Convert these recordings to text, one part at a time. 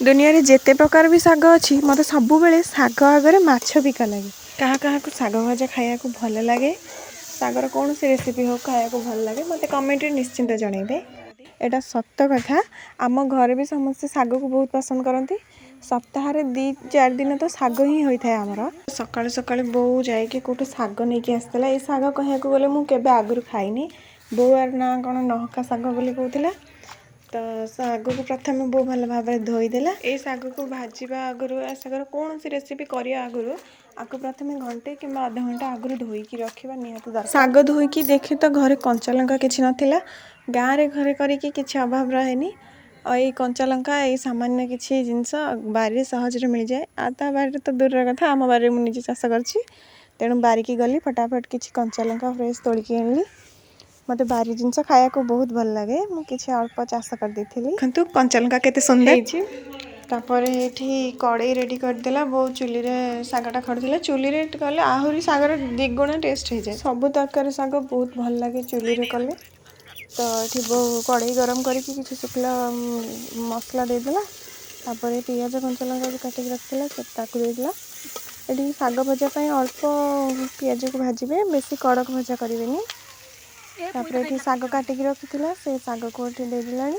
दुनिया रे जेते प्रकार भी शाग अच्छी मत सब बेले शाग आगे माछ बिका लगे क्या क्या शाग भजा खाया को भल लगे शागर कौन सी रेसिपी हो खाया को भल लगे मत कमेंट निश्चिंत जनइबे। एटा सत्य कथा आम घर भी समस्त शाग को बहुत पसंद करती। सप्ताह 2-4 दिन तो शाग ही होता है आमर। सकाल सकाल बो जाकि कौटू शाग नहीं आसला ये शाग कह गले मुझे आगुरी खाइनी बो यार ना कौन नहका शाग बोली कहला तो शाग को प्रथम बो भल भाव धोईदेला। ये शाग को भाजवा आगुरी शागर कौन सी रेसिपी करिया आगुरी आपको प्रथम घंटे कि आधा घंटा आगुरी धोईकी रखा निहाती दरकार। शाग धोईकी देखे तो घरे कंचा लंका किसी नाला गाँव रे घरे करिकी किसी अभाव रहेनी और ये कंचा लंका ये सामान्य किसी जिनस बारी सहज मिल जाए आता बारी तो दूर कथा आम बारी मुझे चाष कर तेणु बारिकी गली फटाफट किसी कंचा लंका फ्रेश तोड़िकी आनली। मत बारी जिनस खाया को बहुत भल लगे मुझे अल्प चाष कर देती किंतु कंचा लंका केते सुंदर तापर ये कड़ई रेडी करदेला बो चुली रे शागटा खड़ुला चुली रे कले आहरी शागर द्विगुण टेस्ट हो जाए सब तरकारी शाग बहुत भल लगे चुली रे कले। तो ये बो कड़ई गरम करके किसी शुक्ला मसला देदेला तापर पियाज कंचा लंका जो काटिक रखा देदेला। ये शाग भजापी अल्प पियाज को भाजबे बेसी कड़क भजा करेंगे। तापर ये शाग काटिक रखी से शाग को देदेला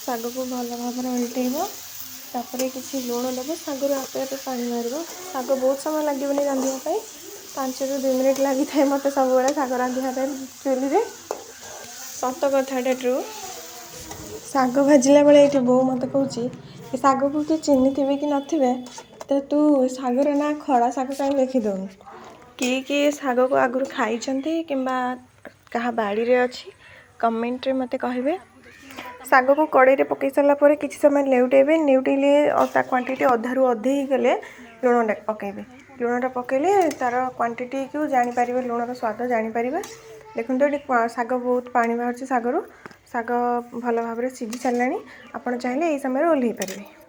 शाग को भल भाव उल्टेब तापर किसी लुण देव शागर आपे आपे पानी मार शाग बहुत समय लगे रांधापी 5-2 मिनिट लगी था मत सब शाग रांधा चुली सत कथा ट्रू। शाग भाजिला बेले ये बो मत कह शाग को किए चिन्ह थे कि नथिबे तो तू शागर ना खड़ा शाग कहीं लिखिदौनु किए शाग को आगुरी खाई कि क्या बाड़ी रे अच्छी कमेंट रे मते कहे। शाग को कड़ई रे पकई सारापर किसी समय लेउटेबे नेउटेले क्वांटिटी अधारू अधे ही गले लुण पकेबे लुणटा पकेले तार क्वांटिटी को जानीपर लुणर स्वाद जानीपर। देखो ये शाग बहुत पानी बाहर शागर शाग भल भाव सिझी सारे आपड़ चाहिए यही समय ओह्लई पारे।